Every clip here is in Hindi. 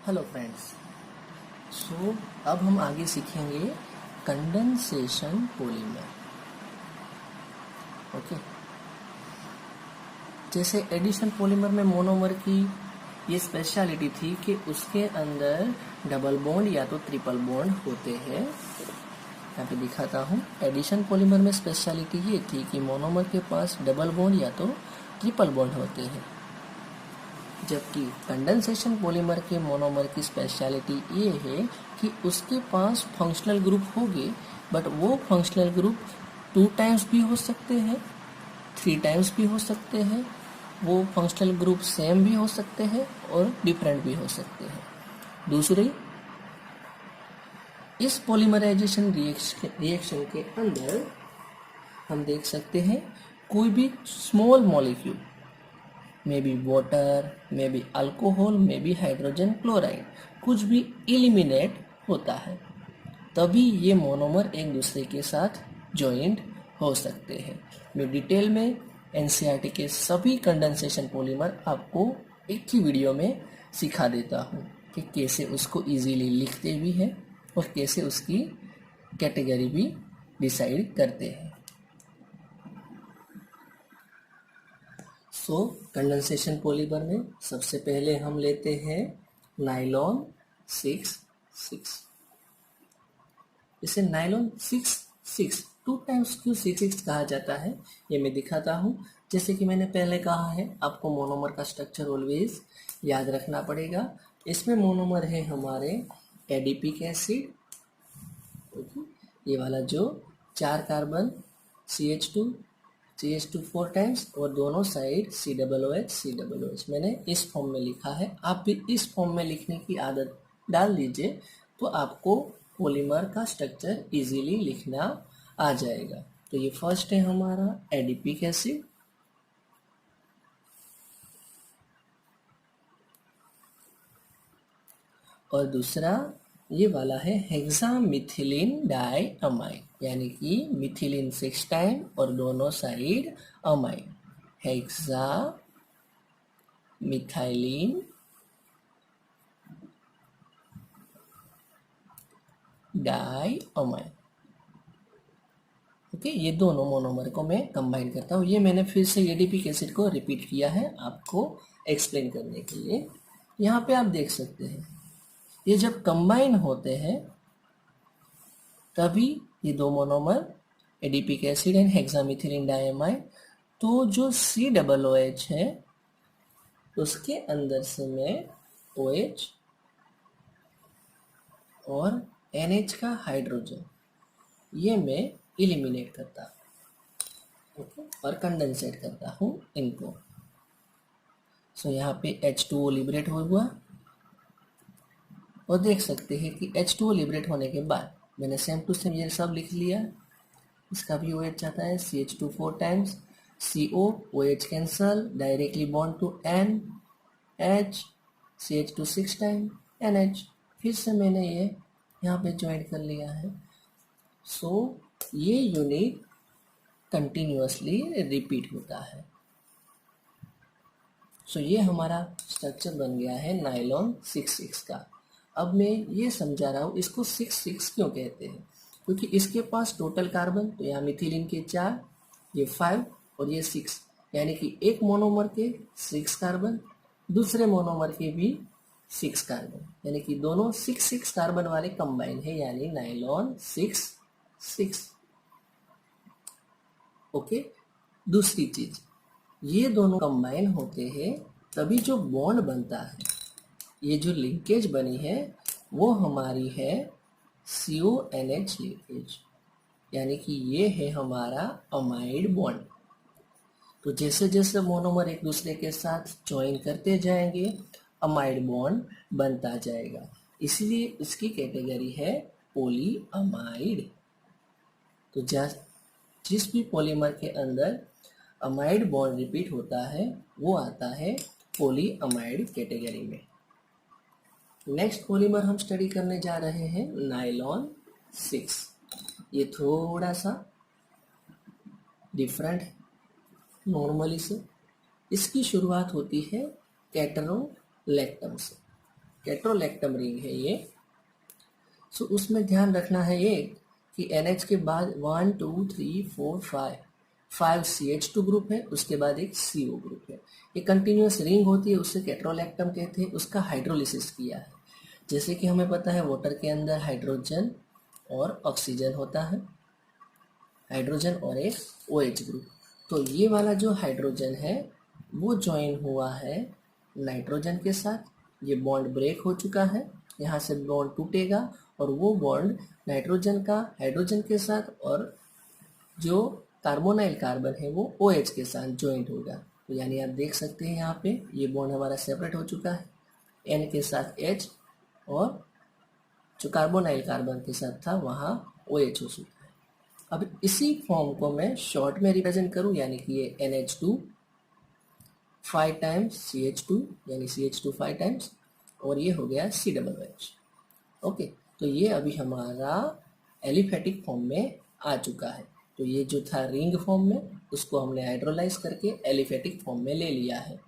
Hello friends. सो अब हम आगे सीखेंगे कंडेंसेशन पॉलीमर। ओके, जैसे एडिशन पॉलीमर में मोनोमर की ये स्पेशलिटी थी कि उसके अंदर डबल बॉन्ड या तो ट्रिपल बॉन्ड होते हैं। यहाँ पे दिखाता हूँ। एडिशन पॉलीमर में स्पेशलिटी ये थी कि मोनोमर के पास डबल बॉन्ड या तो ट्रिपल बॉन्ड होते हैं, जबकि कंडेंसेशन पॉलीमर के मोनोमर की स्पेशलिटी ये है कि उसके पास फंक्शनल ग्रुप होंगे, बट वो फंक्शनल ग्रुप 2 टाइम्स भी हो सकते हैं, 3 टाइम्स भी हो सकते हैं। वो फंक्शनल ग्रुप सेम भी हो सकते हैं और डिफरेंट भी हो सकते हैं। दूसरी, इस पॉलीमराइजेशन रिएक्शन के अंदर हम देख सकते हैं कोई भी small molecule, may be water, may be alcohol, may be hydrogen chloride, कुछ भी इलिमिनेट होता है, तभी ये मोनोमर एक दूसरे के साथ जॉइंट हो सकते हैं। मैं डिटेल में एनसीईआरटी के सभी कंडेंसेशन पॉलीमर आपको एक ही वीडियो में सिखा देता हूँ कि कैसे उसको इजीली लिखते भी हैं और कैसे उसकी कैटेगरी भी डिसाइड करते हैं। सो कंडेंसेशन पॉलीमर में सबसे पहले हम लेते हैं नायलॉन 6,6। इसे नायलॉन 6,6 2 टाइम्स क्यों 6,6 कहा जाता है ये मैं दिखाता हूँ। जैसे कि मैंने पहले कहा है, आपको मोनोमर का स्ट्रक्चर ऑलवेज याद रखना पड़ेगा। इसमें मोनोमर है हमारे एडिपिक एसिड, ये वाला जो 4 कार्बन CH2 4 टाइम्स और दोनों साइड COOH। मैंने इस फॉर्म में लिखा है, आप भी इस फॉर्म में लिखने की आदत डाल लीजिए तो आपको पॉलीमर का स्ट्रक्चर इजीली लिखना आ जाएगा। तो ये फर्स्ट है हमारा एडिपिक एसिड, और दूसरा ये वाला है हेक्सामिथिलीन डाइअमाइड, यानी कि मिथिलीन 6 टाइम और दोनों side amide, hexamethylene diamide. Okay, ये दोनों मोनोमर को मैं कंबाइन करता हूँ। ये मैंने फिर से एडिपिक एसिड को रिपीट किया है आपको एक्सप्लेन करने के लिए। यहाँ पे आप देख सकते हैं ये जब कंबाइन होते हैं तभी ये दो monomer adipic acid and hexamethylene diamide, तो जो COOH है उसके अंदर से मैं OH और NH का हाइड्रोजन ये मैं इलिमिनेट करता हूँ, ओके, और कंडेंसेट करता हूँ इनको। सो यहाँ पे H2O लिबरेट हुआ और देख सकते हैं कि H2O लिबरेट होने के बाद मैंने सेम टू सेम ये सब लिख लिया। इसका भी OH आता है CH2 4 times, CO OH cancel, directly bond to NH, CH2 6 time NH, फिर से मैंने ये यहाँ पे ज्वाइन कर लिया है। सो ये यूनिट कंटिन्यूअसली रिपीट होता है। सो ये हमारा स्ट्रक्चर बन गया है नायलॉन 6,6 का। अब मैं ये समझा रहा हूँ इसको 6,6 क्यों कहते हैं, क्योंकि इसके पास टोटल कार्बन, तो यहाँ मिथिलीन के 4, ये 5 और ये 6, यानी कि एक मोनोमर के 6 कार्बन, दूसरे मोनोमर के भी 6 कार्बन, यानी कि दोनों 6 कार्बन वाले कंबाइन है, यानी नायलॉन 6,6। ओके, दूसरी चीज, ये दोनों कंबाइन होते हैं तभी जो बॉन्ड बनता है, ये जो लिंकेज बनी है वो हमारी है CONH लिंकेज, यानी कि ये है हमारा अमाइड बॉन्ड। तो जैसे जैसे मोनोमर एक दूसरे के साथ ज्वाइन करते जाएंगे अमाइड बॉन्ड बनता जाएगा, इसलिए इसकी कैटेगरी है पॉलीअमाइड। तो जिस भी पॉलीमर के अंदर अमाइड बॉन्ड रिपीट होता है वो आता है पॉलीअमाइड कैटेगरी में। नेक्स्ट पॉलीमर हम स्टडी करने जा रहे हैं नायलॉन 6। ये थोड़ा सा डिफरेंट है नॉर्मली से। इसकी शुरुआत होती है कैटरोलैक्टम से। कैट्रोलैक्टम रिंग है ये। सो उसमें ध्यान रखना है ये कि NH के बाद 1 2 3 4 5 CH2 ग्रुप है, उसके बाद एक CO ग्रुप है। ये कंटिन्यूस रिंग होती है, उससे कैट्रोलैक्टम कहते हैं। उसका हाइड्रोलिसिस किया है। जैसे कि हमें पता है वाटर के अंदर हाइड्रोजन और ऑक्सीजन होता है, हाइड्रोजन और एक OH ग्रुप। तो ये वाला जो हाइड्रोजन है वो ज्वाइन हुआ है नाइट्रोजन के साथ। ये बॉन्ड ब्रेक हो चुका है, यहाँ से बॉन्ड टूटेगा और वो बॉन्ड नाइट्रोजन का हाइड्रोजन के साथ और जो कार्बोनाइल कार्बन है वो OH के साथ ज्वाइंट होगा। तो यानी आप देख सकते हैं यहाँ पे ये बॉन्ड हमारा सेपरेट हो चुका है, N के साथ H और जो कार्बोनाइल कार्बन के साथ था वहाँ OH हो चुका है। अब इसी फॉर्म को मैं शॉर्ट में रिप्रेजेंट करूँ, यानी कि ये NH2 5 टाइम्स CH2 यानी CH2 5 टाइम्स और ये हो गया COOH। ओके, तो ये अभी हमारा एलिफेटिक फॉर्म में आ चुका है। तो ये जो था रिंग फॉर्म में, उसको हमने हाइड्रोलाइज करके एलिफेटिक फॉर्म में ले लिया है।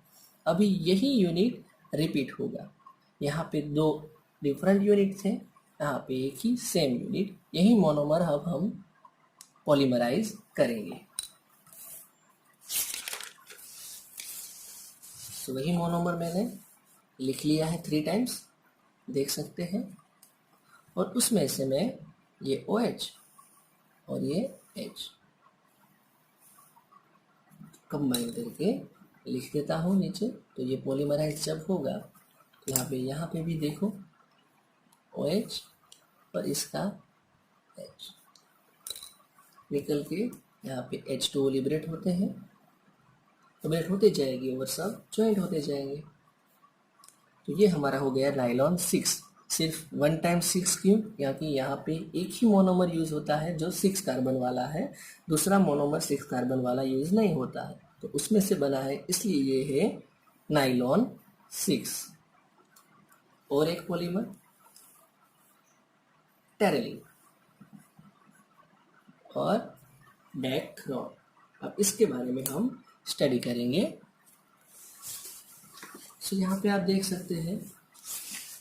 अभी यही यूनिट रिपीट होगा। यहाँ पे दो डिफरेंट यूनिट थे, यहाँ पे एक ही सेम यूनिट। यही मोनोमर अब हम पॉलीमराइज करेंगे। तो वही मोनोमर मैंने लिख लिया है 3 टाइम्स, देख सकते हैं। और उसमें से मैं ये OH और ये H कंबाइन करके लिख देता हूँ नीचे। तो ये पॉलीमराइज जब होगा तो यहाँ पे भी देखो OH और इसका H निकल के यहाँ पे H2O लिबरेट होते हैं, लिबरेट होते जाएंगे और सब ज्वाइंट होते जाएंगे। तो ये हमारा हो गया नाइलॉन 6। सिर्फ 1 टाइम 6 क्यों? क्योंकि यहाँ पे एक ही मोनोमर यूज होता है जो 6 कार्बन वाला है, दूसरा मोनोमर 6 कार्बन वाला यूज नहीं होता है। तो उसमें से बना है, इसलिए ये है नाइलॉन 6। और एक पॉलीमर टेरेलिन और डेक्रोन। अब इसके बारे में हम स्टडी करेंगे। सो यहाँ पे आप देख सकते हैं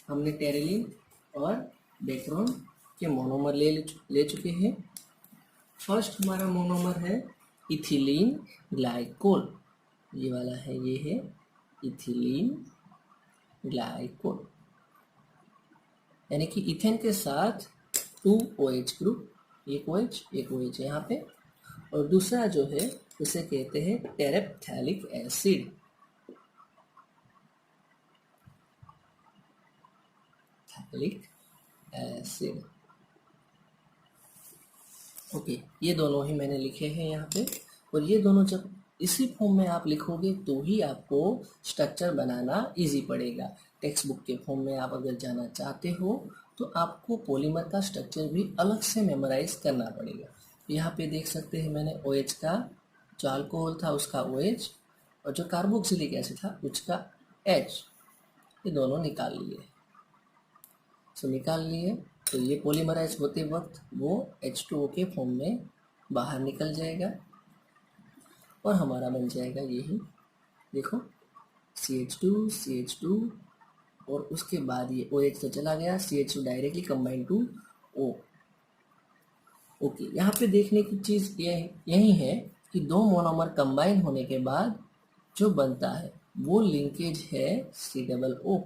हमने टेरेलिन और डेक्रोन के मोनोमर ले चुके हैं। फर्स्ट हमारा मोनोमर है इथिलीन ग्लाइकोल। ये वाला है, ये है इथिलीन ग्लाइकोल, यानी कि इथेन के साथ 2 OH ग्रुप, एक OH यहाँ पे। और दूसरा जो है उसे कहते हैं टेरेप्थैलिक एसिड। Phthalic acid. ओके, ये दोनों ही मैंने लिखे हैं यहाँ पे। और ये दोनों जब इसी फॉर्म में आप लिखोगे तो ही आपको स्ट्रक्चर बनाना इजी पड़ेगा। टेक्स्ट बुक के फॉर्म में आप अगर जाना चाहते हो तो आपको पॉलीमर का स्ट्रक्चर भी अलग से मेमोराइज करना पड़ेगा। यहाँ पे देख सकते हैं मैंने OH का जो अल्कोहल था उसका OH और जो कार्बोक्सिलिक एसिड था उसका H, ये दोनों निकाल लिए। सो निकाल लिए तो ये पॉलीमराइज होते वक्त वो H2O के फॉर्म में बाहर निकल जाएगा और हमारा बन जाएगा यही, देखो CH2 और उसके बाद ये OH तो चला गया, CH2 directly combine to O। Okay, यहाँ पे देखने की चीज़ यही है कि दो मोनोमर कंबाइन होने के बाद जो बनता है वो लिंकेज है COO,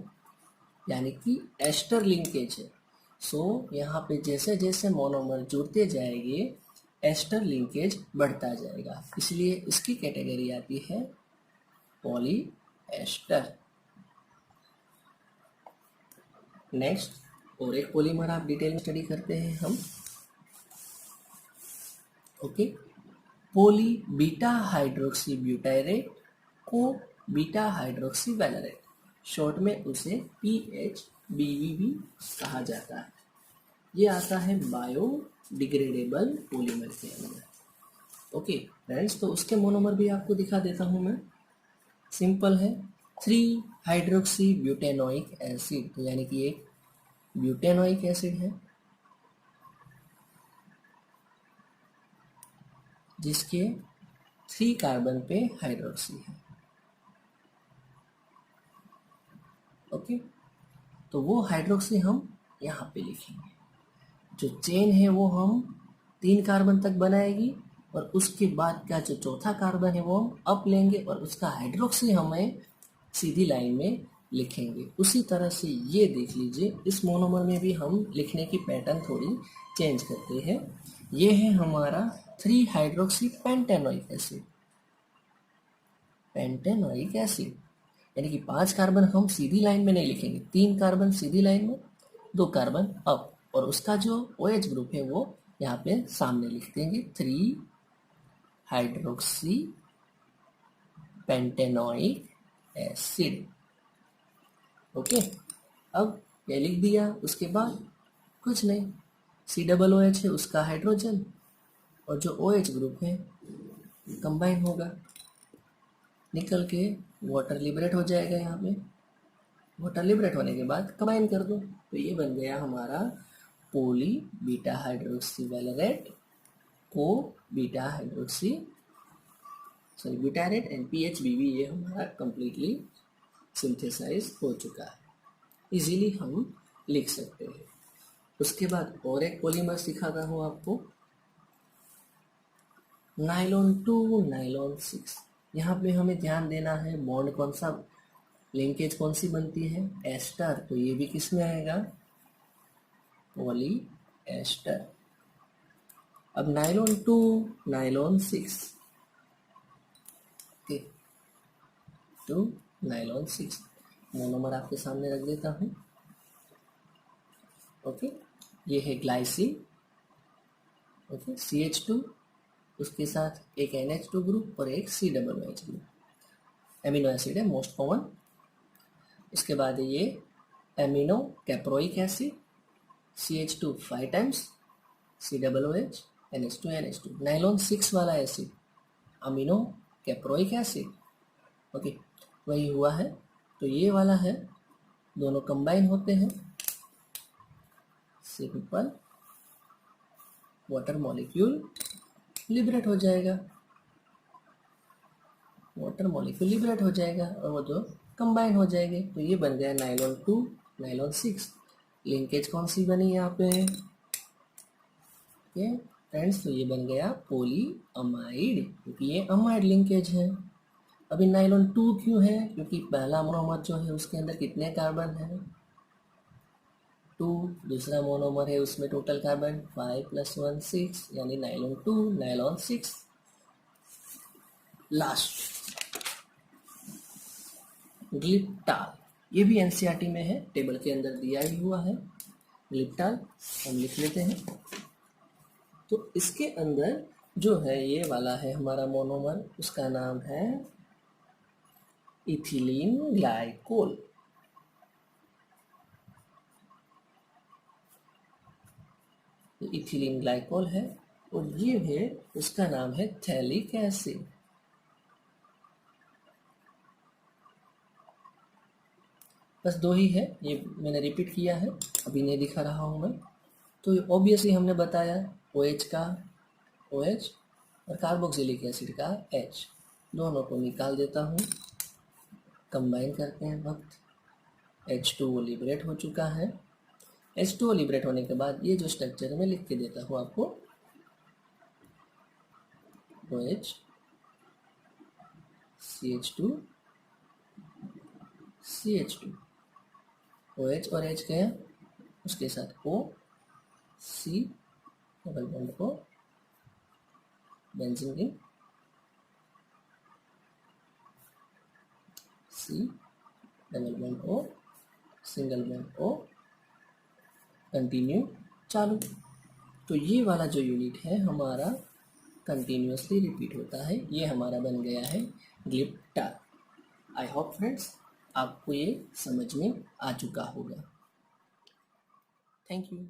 यानी कि एस्टर लिंकेज है। सो यहाँ पे जैसे जैसे मोनोमर जुड़ते जाएंगे एस्टर लिंकेज बढ़ता जाएगा, इसलिए इसकी कैटेगरी आती है पॉली एस्टर। नेक्स्ट और एक पॉलीमर आप डिटेल में स्टडी करते हैं हम। ओके, पोली बीटा हाइड्रोक्सी ब्यूटाइरेट को बीटा हाइड्रोक्सी वैलेरेट, शॉर्ट में उसे PHBV भी कहा जाता है। ये आता है बायोडिग्रेडेबल पॉलीमर के अंदर। ओके फ्रेंड्स, तो उसके मोनोमर भी आपको दिखा देता हूँ मैं। सिंपल है, 3 हाइड्रोक्सी ब्यूटेनोइक एसिड, तो यानी कि एक ब्यूटेनोइक एसिड है जिसके 3 कार्बन पे हाइड्रोक्सी है। ओके, तो वो हाइड्रोक्सी हम यहाँ पे लिखेंगे। जो चेन है वो हम 3 कार्बन तक बनाएगी और उसके बाद का जो चौथा कार्बन है वो हम अप लेंगे और उसका हाइड्रोक्सी हमें सीधी लाइन में लिखेंगे। उसी तरह से ये देख लीजिए, इस मोनोमर में भी हम लिखने की पैटर्न थोड़ी चेंज करते हैं। ये है हमारा 3 hydroxy pentanoic acid. Pentanoic acid यानी कि 5 कार्बन हम सीधी लाइन में नहीं लिखेंगे, 3 कार्बन सीधी लाइन में, 2 कार्बन अप, और उसका जो OH ग्रुप है वो यहाँ पे सामने लिख देंगे, 3 हाइड्रोक्सी पेंटेनोइक एसिड। ओके, अब ये लिख दिया। उसके बाद कुछ नहीं, COOH है उसका हाइड्रोजन और जो OH ग्रुप है कंबाइन होगा, निकल के वाटर लिबरेट हो जाएगा। यहाँ पे वाटर लिबरेट होने के बाद कंबाइन कर दो, तो ये बन गया हमारा पोली बीटा हाइड्रोक्सी वैलेरेट को beta hydroxy butyrate and PHBB। ये हमारा कंप्लीटली सिंथेसाइज हो चुका है, इजीली हम लिख सकते हैं। उसके बाद और एक पॉलीमर सिखाता हूँ आपको, नाइलॉन 2 नाइलॉन 6। यहाँ पे हमें ध्यान देना है बॉन्ड कौन सा, लिंकेज कौन सी बनती है, एस्टर, तो ये भी किस में आएगा, पॉली एस्टर। अब nylon 2 nylon 6, okay, 2 nylon 6 monomer आपके सामने रख देता हूँ। ओके, ये है ग्लाइसिन, ओके, CH2, उसके साथ एक NH2 ग्रुप और एक COOH ग्रुप, एमिनो एसिड है मोस्ट कॉमन। इसके बाद ये amino caproic acid, CH2 5 times, COOH, NH2 NH2। Nylon 6 वाला acid amino caproic acid, okay, वही हुआ है। तो ये वाला है, दोनों कंबाइन होते हैं, सिंपल वाटर मॉलिक्यूल लिबरेट हो जाएगा, वाटर मॉलिक्यूल लिबरेट हो जाएगा और वो जो कंबाइन हो जाएंगे। तो ये बन गया नाइलॉन 2 नाइलॉन 6। लिंकेज कौन सी बनी यहाँ पे, ओके फ्रेंड्स, तो ये बन गया पोली अमाइड, क्योंकि ये अमाइड लिंकेज है। अभी नाइलॉन 2 क्यों है, क्योंकि पहला मोनोमर जो है उसके अंदर कितने कार्बन है, 2, दूसरा मोनोमर है उसमें टोटल कार्बन 5 + 1 6, यानी नाइलॉन 2 नाइलॉन 6। लास्ट ग्लिप्टाल, ये भी NCERT में है, टेबल के अंदर दिया ही हुआ है। ग्लिप्टाल हम लिख लेते हैं। तो इसके अंदर जो है ये वाला है हमारा मोनोमर, उसका नाम है इथिलीन ग्लाइकोल। तो इथिलीन ग्लाइकोल है और ये है, उसका नाम है थैलिक एसिड। बस 2 ही है, ये मैंने रिपीट किया है, अभी नहीं दिखा रहा हूँ मैं। तो ऑब्वियसली हमने बताया OH का OH और कार्बोक्सिलिक एसिड का H, दोनों को निकाल देता हूँ, कंबाइन करते हैं वक्त, H2O लिबरेट हो चुका है। H2O लिबरेट होने के बाद ये जो स्ट्रक्चर है मैं लिख के देता हूँ आपको, OH CH2 CH2, OH और H गया, उसके साथ O C double bond O, benzene ring C double bond O, single bond O, continue चालू। तो ये वाला जो यूनिट है हमारा कंटिन्यूसली रिपीट होता है, ये हमारा बन गया है ग्लिप्टाल। आई होप फ्रेंड्स आपको ये समझ में आ चुका होगा। Thank you.